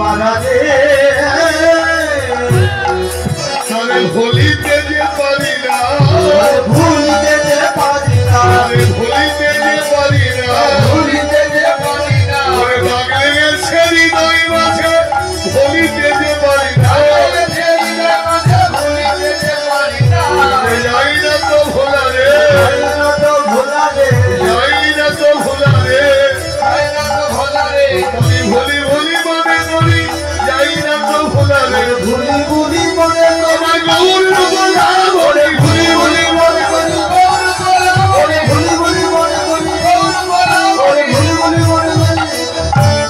মারারে তবে ভুলিতে যে পারি না ভুলিতে যে পারি না ভুলিতে যে পারি না ভুলিতে যে পারি না বাগলে গেছে হৃদয় মাঝে ভুলিতে যে পারি না ভুলিতে যে পারি না যাই না তো ভোলা রে তো ভোলা রে যাই না তো ভোলা রে ভোলা রে ভুলি ভুলি ভুলি মনে করি যাই না তো ভোলা রে ভুলি ভুলি মনে আমার গৌর ভোলা ভুলি ভুলি ভুলি মনে করি ওরে ভুলি ভুলি মনে করি ওরে ভুলি ভুলি মনে করি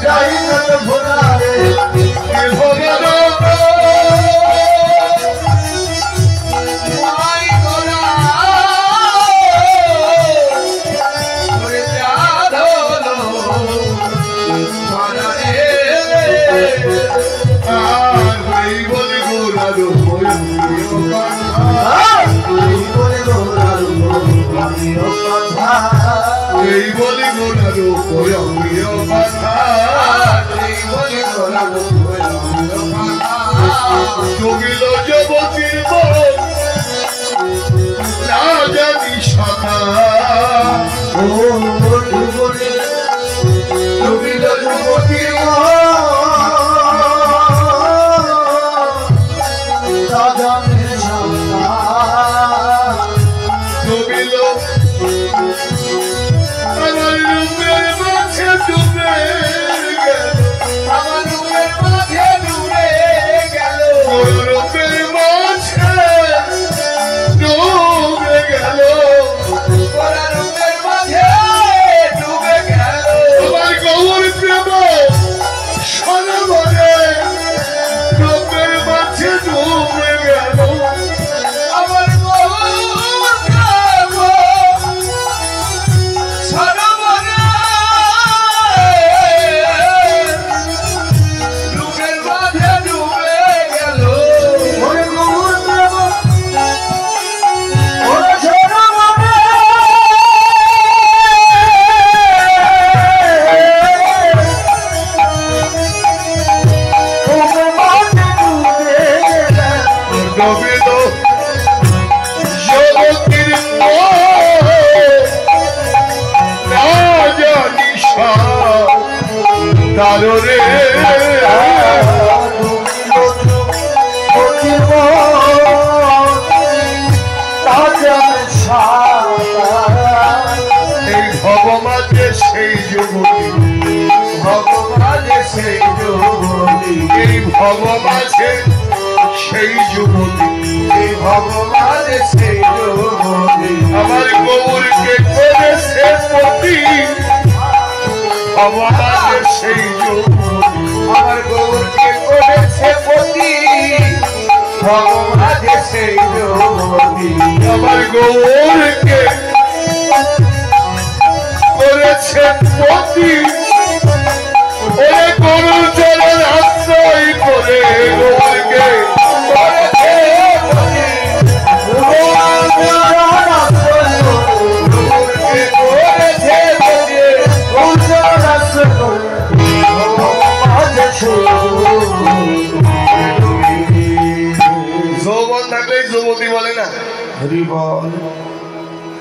যাই না তো ভোলা রে ভোলা রে এই বলি গোনার উপর অঙ্গীয় কথা ডুবিল যুবতীর মন না জানি সাঁতার ডুবিল যুবতীর ডুবিল আমার রূপের মাঝে ডুবে আমার রূপের মাঝে ডুবে গেল রূপের মাঝে ডুবে গেল রূপের মাঝে ডুবে গেল আমার গৌর প্রেম সরবরে রূপের মাঝে ডুবে গেল আমার রূপের মাঝে ডুবে গেল ওরে গৌর প্রেম ওরে সরবরে রূপের মাঝে ডুবে গেল ডুবিল জগতির না জানি তারে এই ভগবানে সেই যুবতী এই ভগবানে সেই যুবতী আমার গৌরকে করেছে পতি ভগবানের সেই যুবতী আমার গৌরকে করেছে পতি ভগবান সেই যোগী আমার গৌরকে করেছে পতি ওরে গরু চলার আশ্রয় করে গৌরকে করেছে পতি যৌবন থাকলে যুবতী বলে না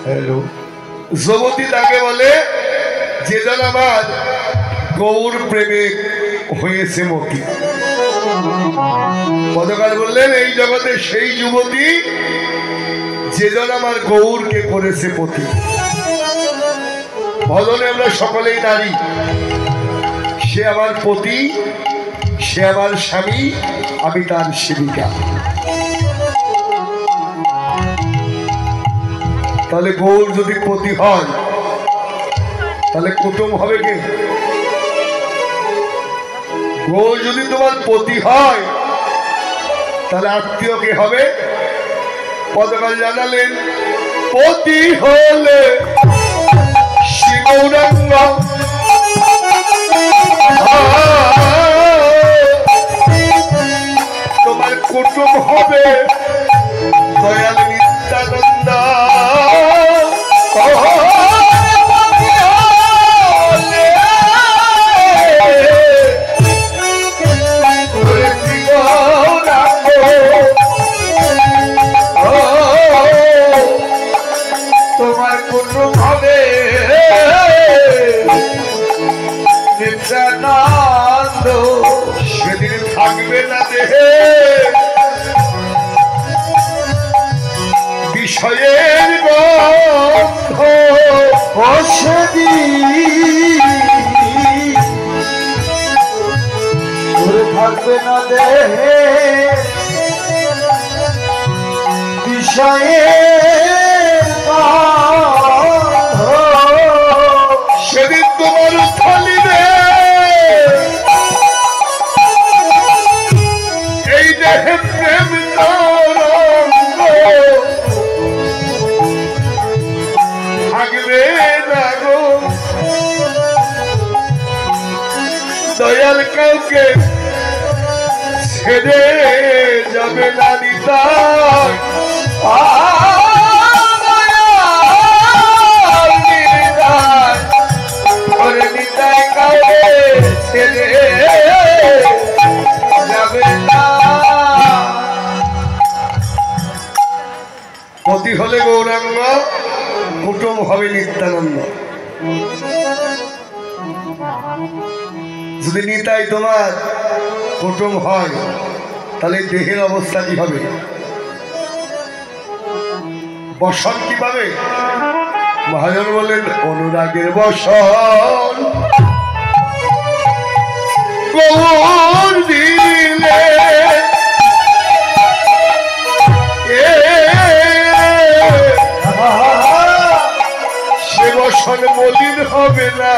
হ্যালো যুবতী তাকে বলে যে জন আমার গৌর প্রেমে হয়েছে মতি পদকাল বললেন এই জগতে সেই যুবতী যে জন আমার গৌরকে করেছে পতি ভজনে আমরা সকলেই নারী সে আমার পতি সে আমার স্বামী আমি তার সেবিকা তাহলে গৌর যদি পতি হয় তাহলে কুটুম হবে কে গৌর যদি তোমার পতি হয় তাহলে আত্মীয় কে হবে পদকাল জানালেন পতি হলে শিবৌরাঙ্গ তোমার কুটুম হবে দয়াল নিত্যানন্দ থাকবে না দেহে বিষয়ের গন্ধ থাকবে না দেহে বিষয়ে সেদিন তোমার থালিবে এই দেহে প্রেম তরঙ্গ থাকবে না গো দয়াল কাউকে ছেড়ে যাবে না নিতাই ওরে নিতাই কাউকে ছেড়ে যাবে না পতি হলে গৌরাঙ্গ কুটুম হবে নিত্যানন্দ যদি নিতাই তোমার কুটুম হয় তাহলে দেহের অবস্থা কি হবে বসন কি পাবে মহাজন বললেন অনুরাগের বসন গৌর দিলে সে বসন মলিন হবে না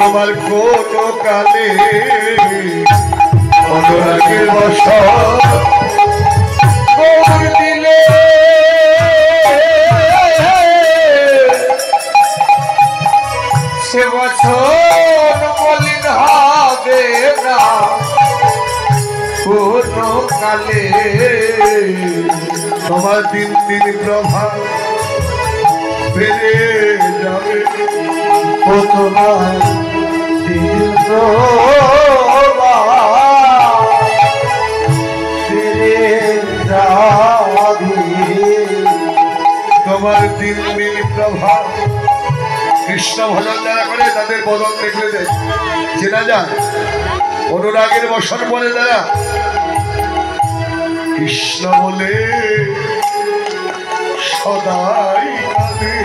আমার কোন কালে অনুরাগের বসন গৌর দিলে সে বছর মলিন হবে না কোন কালে তোমার দিন দিন প্রভা বেড়ে যাবে তোমার দিন তোমার দিন দিন প্রভা কৃষ্ণ ভজন যারা করে তাদের বদন দেখলে চেনা যায় অনুরাগের বসন বলে তারা কৃষ্ণ বলে সদাই কাঁদে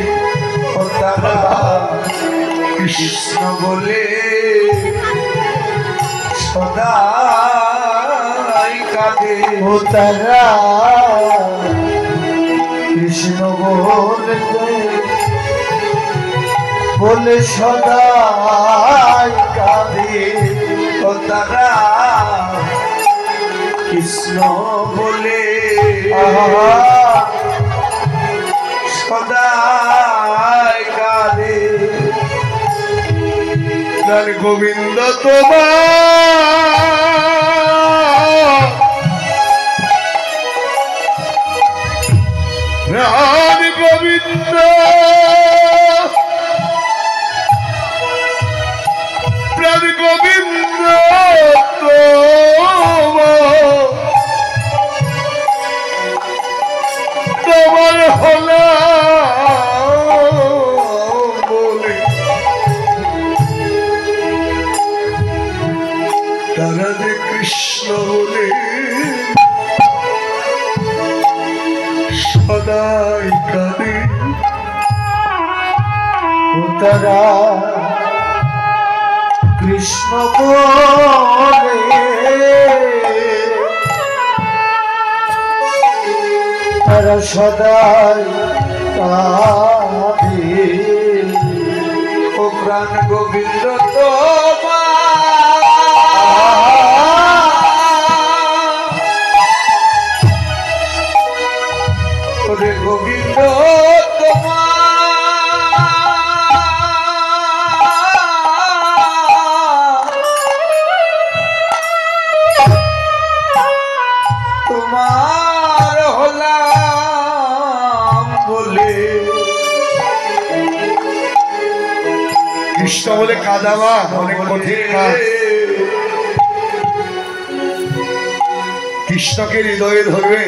তারা কৃষ্ণ বলে সদাই কাঁদে ও তারা কৃষ্ণ বলে সদাই কাঁদে ও তারা কৃষ্ণ বলে সদাই কাঁদে প্রাণ গোবিন্দ তোমার প্রাণ গোবিন্দ প্রাণ গোবিন্দ তোমার হলা বলে তারা যে কৃষ্ণ বলে সদাই কাঁদে তারা কৃষ্ণ বলে তারা সদাই কাঁদে ও প্রাণ গোবিন্দ তোমার গোবিন্দ তোমার হলাম বলে কৃষ্ণ বলে কাদাবা অনেক কঠিন কাজ কৃষ্ণকে হৃদয়ে ধরবে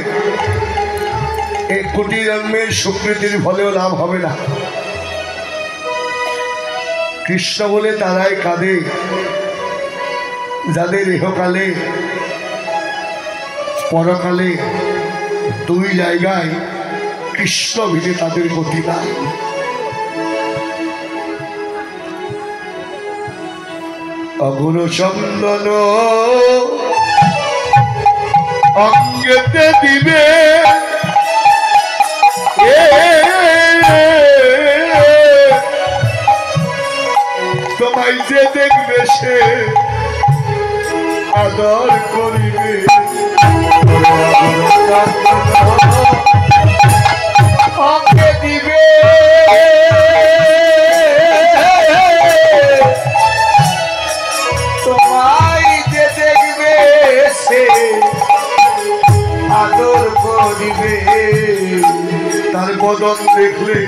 এই কোটি জন্মের সুকৃতির ফলেও লাভ হবে না কৃষ্ণ বলে তারাই কাঁদে যাদের ইহকালে পরকালে দুই জায়গায় কৃষ্ণ ভিড়ে তাদের গতি নাই। অগুণ চন্দন অঙ্গেতে দিবে তোমায় যে দেখবে সে আদর করিবে। অঙ্গে দিবে তোমায় যে দেখবে সে আদর করিবে। তার বদন দেখলে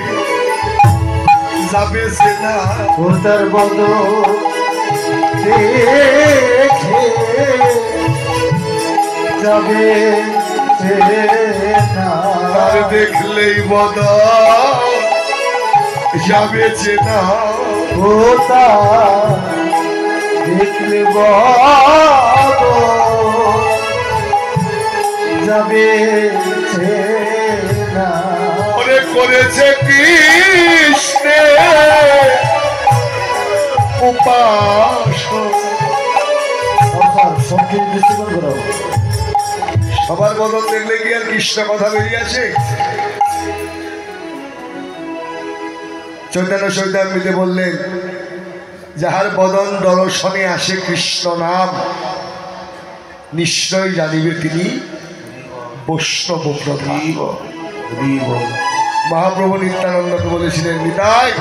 যাবে সে না, ও তার বদন দেখে যাবে সে না। তার দেখলেই বদন যাবে সে না, ও তার দেখলে বদন যাবে সে না। মনে করেছে কৃষ্ণে উপাসনা। সবার বদন দেখলে কি আর কৃষ্ণ কথা বেরিয়ে আসে? চৈতন্য চৈতন্যতে বললেন, যাহার বদন দর্শনে আসে কৃষ্ণ নাম, নিশ্চয় জানিবে তিনি বৈষ্ণব প্রধান। মহাপ্রভু নিত্যানন্দকে বলেছিলেন, নিতাই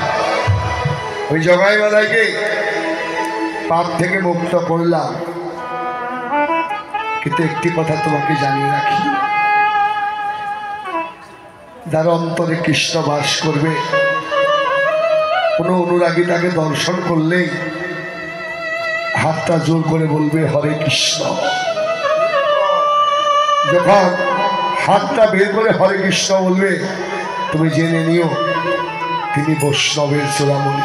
ওই জগাই মালাইকে পাপ থেকে মুক্ত করলাম, কিন্তু একটি কথা তোমাকে জানিয়ে রাখি, যার অন্তরে কৃষ্ণ বাস করবে, কোনো অনুরাগী তাকে দর্শন করলেই হাতটা জোর করে বলবে হরে কৃষ্ণ। যখন হাতটা বের করে হরে কৃষ্ণ বলবে, তুমি জেনে নিও তিনি বৈষ্ণবের চূড়ামণি।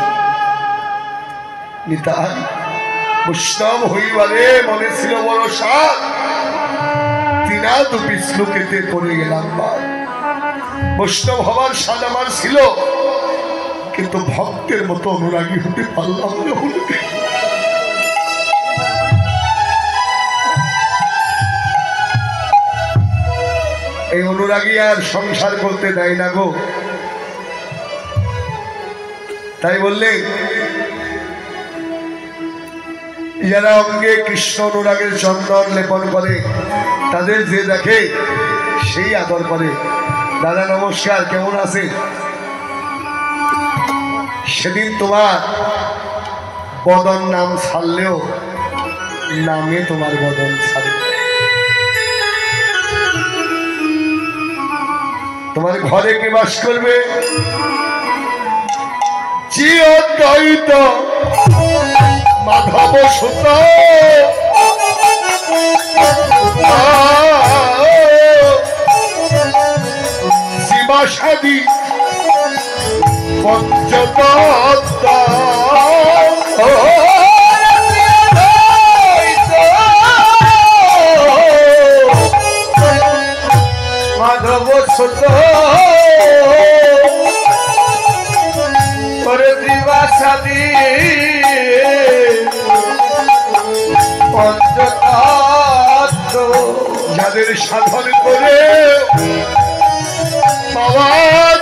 নিতাই বৈষ্ণব হইবারে মনে ছিল বড় সাত, তিনা দুটি শ্লোকেতে পড়ে গেলাম। বৈষ্ণব হবার স্বাদ আমার ছিল, কিন্তু ভক্তের মতো অনুরাগী হতে পারলাম না। এই অনুরাগী আর সংসার করতে দেয় না গো। তাই বললে যারা অঙ্গে কৃষ্ণ অনুরাগের চন্দন লেপন করে, তাদের যে দেখে সেই আদর করে। দাদা নমস্কার, কেমন আছে? সেদিন তোমার বদন নাম ছাড়লেও নামে তোমার বদন ছাড়বে। তোমার ঘরে কে বাস করবে? চিরদ্বৈত মাধব সুত শিবাসাদি পঞ্চতত্ত্ব মাধব সুত করে দিবাসাদি পঞ্চতত্ত্ব, যাদের সাধন করে পাওয়া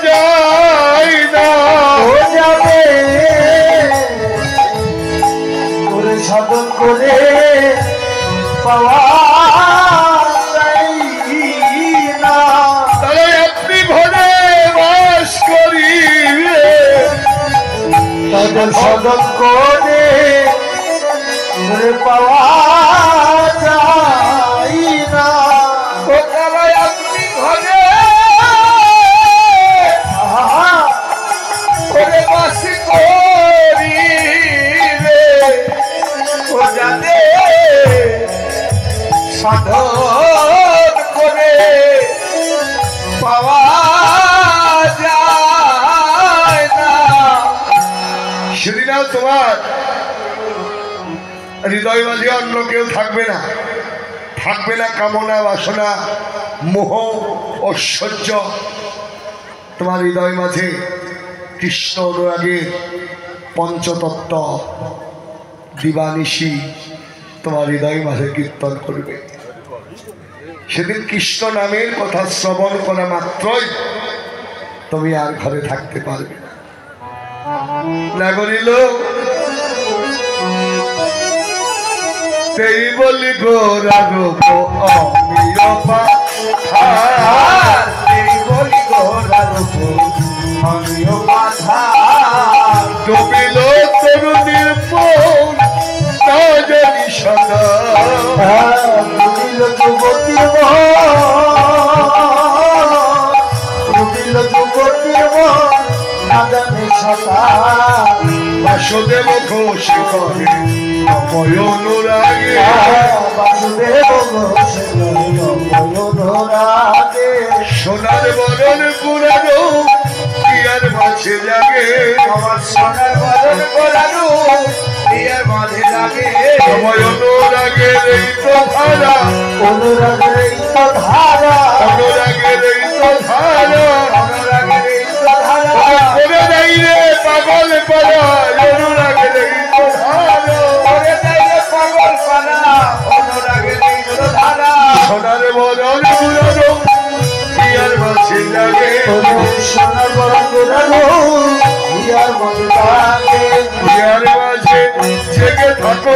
যায় না, যাবে করে সাধন করে পাওয়া যায় না। তারা আপনি ঘরে বাস করিবে, তাদের সাধন করে পাওয়া যায় না। তারা আপনি ঘরে করে বাস করিবে, ও যাদের সাধন করে পাওয়া যায় না। সেদিন আর তোমার হৃদয় মাঝে অন্য কেউ থাকবে না, থাকবে না কামনা বাসনা মোহ ঐশ্বর্য। তোমার হৃদয় মাঝে কৃষ্ণ অনুরাগের পঞ্চতত্ত্ব দিবানিশি তোমার হৃদয় মাঝে কীর্তন করবে। সেদিন কৃষ্ণ নামের কথা শ্রবণ করা মাত্রই তুমি আর ঘরে থাকতে পারবে না। করিল তেই বলি গোরা রূপ অমিয় পাথার, তেই বলি গোরা রূপ অমিয় পাথার, ডুবিল তরুণীর মন না জানি সদা, ডুবিল যুবতীর মন, ডুবিল যুবতীর মন না জানি সদা। বাসুদেব ঘোষ করে অময় অনুরাগে, বাসুদেব ঘোষ করে অময় অনুরাগে, সোনার বরণ পুরানো পিয়ার মাঝে লাগে, আমার সোনার বরণ পুরানো পিয়ার মাঝে লাগে। অময় অনুরাগের এই তো ধারা, অনুরাগের এই তো ধারা, অনুরাগের এই তো ধারা, অনুরাগের এই তো ধারা, করে দেয় রে পাগল পাড়া অনুরাগের এই তো ধারা, করে দেয় রে পাগল পাড়া অনুরাগের এই তো ধারা। সোনার বরণ পুরানো পিয়ার মাঝে লাগে, সোনার বরণ পুরানো পিয়ার মাঝে লাগে। পিয়ার মাঝে জেগে থাকো